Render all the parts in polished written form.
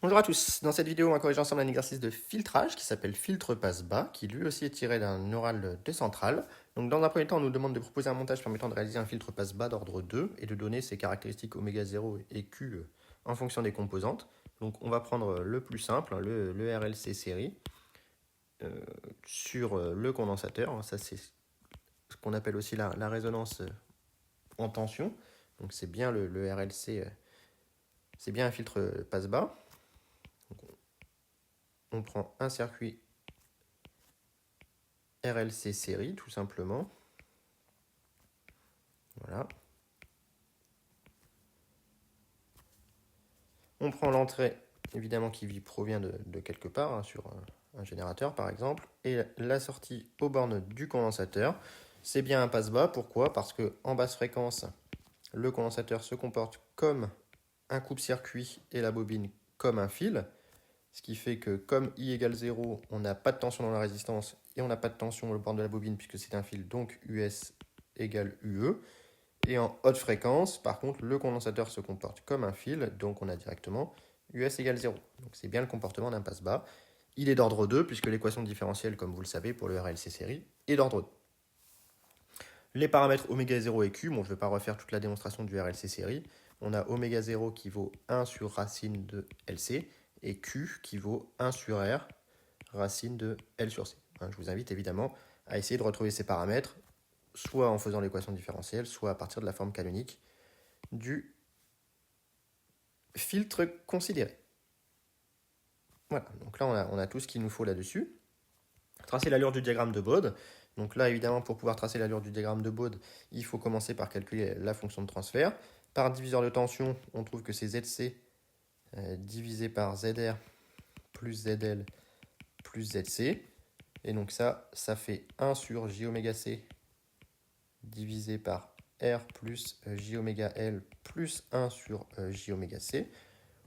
Bonjour à tous, dans cette vidéo on va corriger ensemble un exercice de filtrage qui s'appelle filtre passe-bas, qui lui aussi est tiré d'un oral de centrale. Donc dans un premier temps on nous demande de proposer un montage permettant de réaliser un filtre passe-bas d'ordre 2 et de donner ses caractéristiques oméga 0 et Q en fonction des composantes. Donc on va prendre le plus simple, le RLC série, sur le condensateur. Ça c'est ce qu'on appelle aussi la résonance en tension. Donc c'est bien le RLC, c'est bien un filtre passe-bas. On prend un circuit RLC série, tout simplement. Voilà. On prend l'entrée, évidemment, qui provient de quelque part, hein, sur un générateur, par exemple. Et la sortie aux bornes du condensateur, c'est bien un passe-bas. Pourquoi? Parce qu'en basse fréquence, le condensateur se comporte comme un coupe-circuit et la bobine comme un fil. Ce qui fait que comme I égale 0, on n'a pas de tension dans la résistance et on n'a pas de tension aux bornes de la bobine puisque c'est un fil, donc US égale UE. Et en haute fréquence, par contre, le condensateur se comporte comme un fil, donc on a directement US égale 0. Donc c'est bien le comportement d'un passe-bas. Il est d'ordre 2, puisque l'équation différentielle, comme vous le savez, pour le RLC série, est d'ordre 2. Les paramètres oméga 0 et Q, bon, je ne vais pas refaire toute la démonstration du RLC série. On a oméga 0 qui vaut 1 sur racine de LC, et Q qui vaut 1 sur R, racine de L sur C. Je vous invite évidemment à essayer de retrouver ces paramètres, soit en faisant l'équation différentielle, soit à partir de la forme canonique du filtre considéré. Voilà, donc là on a tout ce qu'il nous faut là-dessus. Tracer l'allure du diagramme de Bode. Donc là, évidemment, pour pouvoir tracer l'allure du diagramme de Bode, il faut commencer par calculer la fonction de transfert. Par diviseur de tension, on trouve que c'est ZC divisé par ZR plus ZL plus ZC. Et donc ça fait 1 sur J oméga C divisé par R plus J oméga L plus 1 sur J oméga C.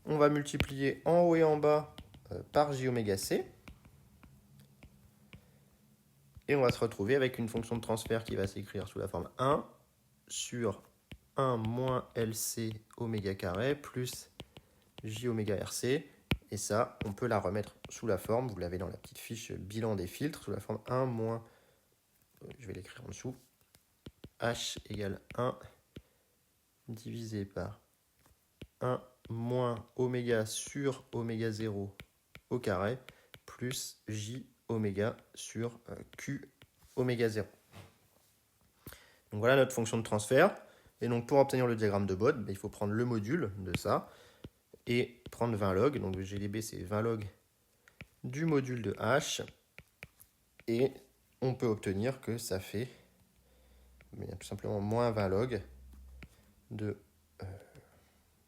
On va multiplier en haut et en bas par J oméga C. Et on va se retrouver avec une fonction de transfert qui va s'écrire sous la forme 1 sur 1 moins LC oméga carré plus J oméga RC. Et ça, on peut la remettre sous la forme, vous l'avez dans la petite fiche bilan des filtres, sous la forme 1 moins, je vais l'écrire en dessous, H égale 1 divisé par 1 moins oméga sur oméga 0 au carré plus J oméga sur Q oméga 0. Donc voilà notre fonction de transfert. Et donc pour obtenir le diagramme de Bode, il faut prendre le module de ça et prendre 20 log. Donc GDB c'est 20 log du module de H. Et on peut obtenir que ça fait tout simplement moins 20 log de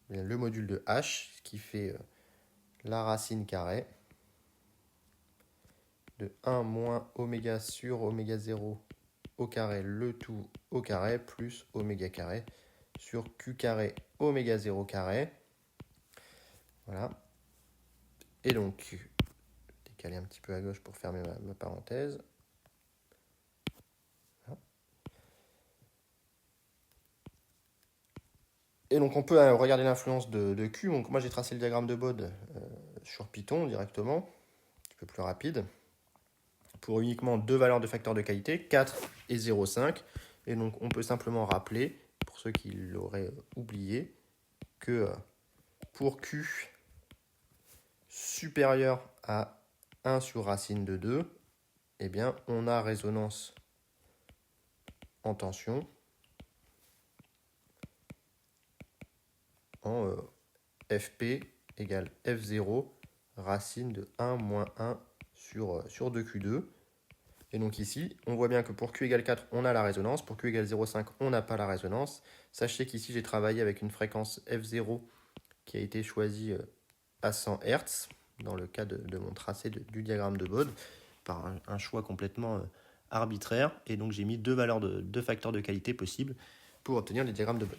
le module de H, ce qui fait la racine carrée de 1 moins oméga sur oméga 0 au carré, le tout au carré, plus oméga carré sur Q carré oméga 0 carré. Voilà. Et donc, décaler un petit peu à gauche pour fermer ma parenthèse. Voilà. Et donc, on peut regarder l'influence de Q. Donc, moi, j'ai tracé le diagramme de Bode sur Python directement, un petit peu plus rapide, pour uniquement deux valeurs de facteur de qualité, 4 et 0,5. Et donc, on peut simplement rappeler, pour ceux qui l'auraient oublié, que pour Q supérieur à 1 sur racine de 2, eh bien, on a résonance en tension en Fp égale F0 racine de 1 moins 1 sur 2Q2. Et donc ici, on voit bien que pour Q égale 4, on a la résonance. Pour Q égale 0,5, on n'a pas la résonance. Sachez qu'ici, j'ai travaillé avec une fréquence F0 qui a été choisie à 100 Hz dans le cas de mon tracé du diagramme de Bode, par un choix complètement arbitraire. Et donc, j'ai mis deux valeurs de facteurs de qualité possibles pour obtenir les diagrammes de Bode.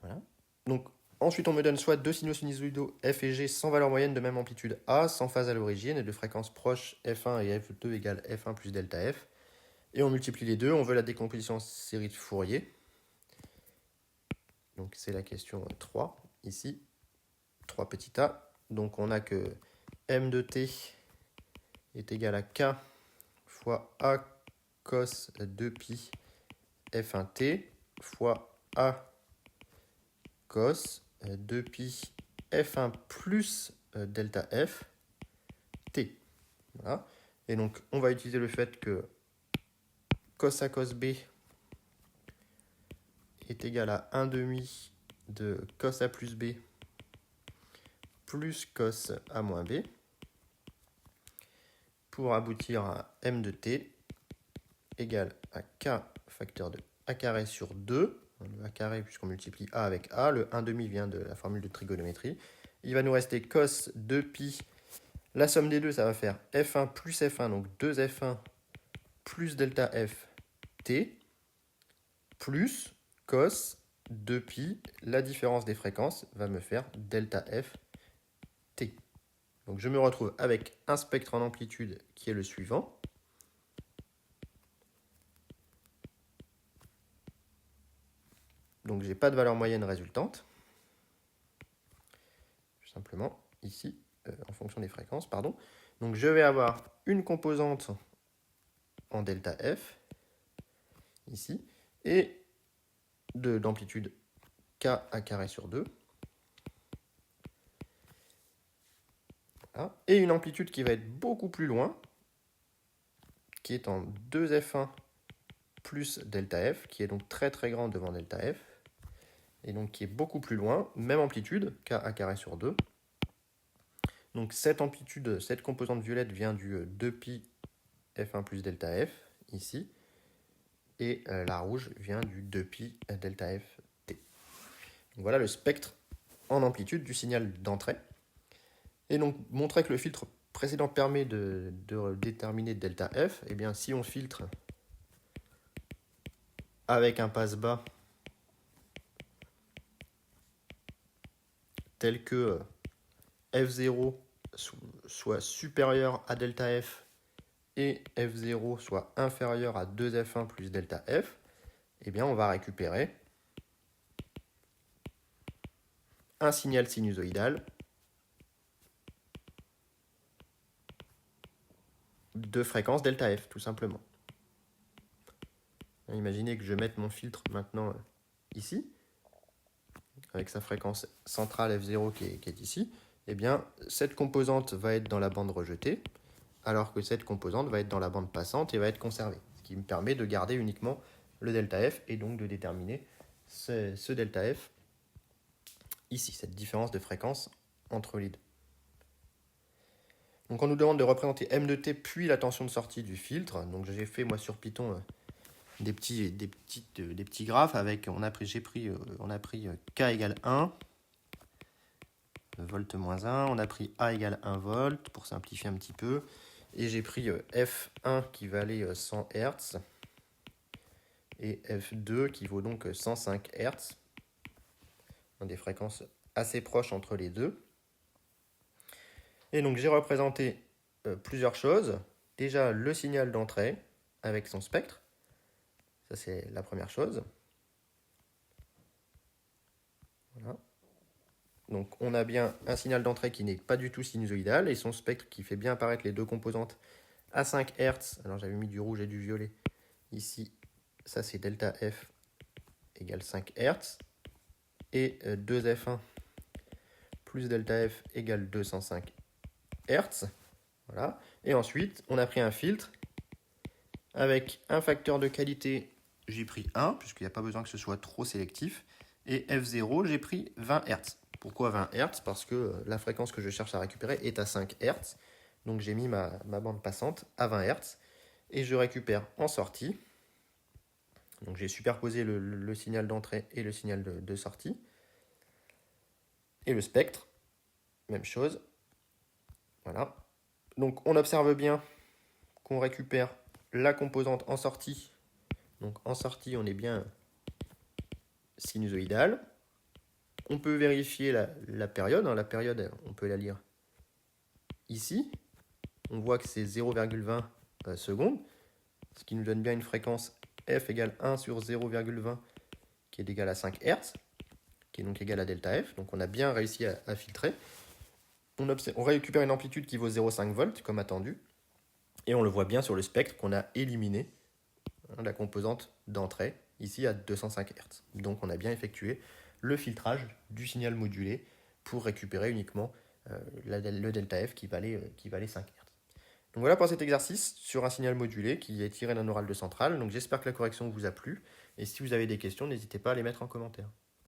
Voilà. Donc, ensuite, on me donne soit deux signaux sinusoïdaux F et G sans valeur moyenne de même amplitude A, sans phase à l'origine et de fréquences proches F1 et F2 égale F1 plus delta F. Et on multiplie les deux, on veut la décomposition en série de Fourier. Donc, c'est la question 3, ici. 3 petit a. Donc on a que m de t est égal à k fois a cos 2pi f1t fois a cos 2pi f1 plus delta f t. Voilà. Et donc on va utiliser le fait que cos a cos b est égal à 1 demi de cos a plus b plus cos a moins b pour aboutir à m de t égale à k facteur de a carré sur 2. Le a carré, puisqu'on multiplie a avec a, le 1 demi vient de la formule de trigonométrie. Il va nous rester cos 2pi. La somme des deux, ça va faire f1 plus f1, donc 2f1 plus delta f t, plus cos 2pi, la différence des fréquences va me faire delta f t. Donc je me retrouve avec un spectre en amplitude qui est le suivant. Donc je n'ai pas de valeur moyenne résultante. Simplement ici, en fonction des fréquences, pardon. Donc je vais avoir une composante en delta f, ici, et d'amplitude k a carré sur 2. Voilà. Et une amplitude qui va être beaucoup plus loin, qui est en 2f1 plus delta f, qui est donc très très grand devant delta f, et donc qui est beaucoup plus loin, même amplitude, k a carré sur 2. Donc cette amplitude, cette composante violette vient du 2pi f1 plus delta f, ici, et la rouge vient du 2pi delta f t. Donc voilà le spectre en amplitude du signal d'entrée. Et donc montrer que le filtre précédent permet de déterminer delta f, et bien si on filtre avec un passe-bas tel que f0 soit supérieur à delta f et f0 soit inférieur à 2f1 plus delta f, eh bien on va récupérer un signal sinusoïdal de fréquence delta f, tout simplement. Imaginez que je mette mon filtre maintenant ici, avec sa fréquence centrale f0 qui est ici. Eh bien, cette composante va être dans la bande rejetée, alors que cette composante va être dans la bande passante et va être conservée. Ce qui me permet de garder uniquement le delta f et donc de déterminer ce delta f ici, cette différence de fréquence entre les deux. Donc on nous demande de représenter m de t puis la tension de sortie du filtre. Donc j'ai fait moi sur Python des petits graphes avec, on a pris k égale 1, volt moins 1, on a pris a égale 1 volt pour simplifier un petit peu, et j'ai pris f1 qui valait 100 Hz et f2 qui vaut donc 105 Hz, des fréquences assez proches entre les deux. Et donc j'ai représenté plusieurs choses. Déjà le signal d'entrée avec son spectre, ça c'est la première chose. Voilà. Donc on a bien un signal d'entrée qui n'est pas du tout sinusoïdal et son spectre qui fait bien apparaître les deux composantes à 5 Hz. Alors j'avais mis du rouge et du violet. Ici, ça c'est delta f égale 5 Hz. Et 2f1 plus delta f égale 205 Hz. Voilà. Et ensuite, on a pris un filtre avec un facteur de qualité, j'ai pris 1, puisqu'il n'y a pas besoin que ce soit trop sélectif. Et f0, j'ai pris 20 Hz. Pourquoi 20 Hz? Parce que la fréquence que je cherche à récupérer est à 5 Hz. Donc j'ai mis ma bande passante à 20 Hz. Et je récupère en sortie. Donc j'ai superposé le signal d'entrée et le signal de sortie. Et le spectre, même chose. Voilà. Donc on observe bien qu'on récupère la composante en sortie. Donc en sortie, on est bien sinusoïdal. On peut vérifier la période. La période, on peut la lire ici. On voit que c'est 0,20 secondes, ce qui nous donne bien une fréquence f égale 1 sur 0,20 qui est égal à 5 Hz. qui est donc égal à delta F. Donc on a bien réussi à filtrer. On récupère une amplitude qui vaut 0,5 volts, comme attendu. Et on le voit bien sur le spectre qu'on a éliminé la composante d'entrée, ici à 205 Hz. Donc on a bien effectué le filtrage du signal modulé pour récupérer uniquement le delta F qui valait 5 Hz. Donc voilà pour cet exercice sur un signal modulé qui est tiré d'un oral de centrale. Donc j'espère que la correction vous a plu. Et si vous avez des questions, n'hésitez pas à les mettre en commentaire.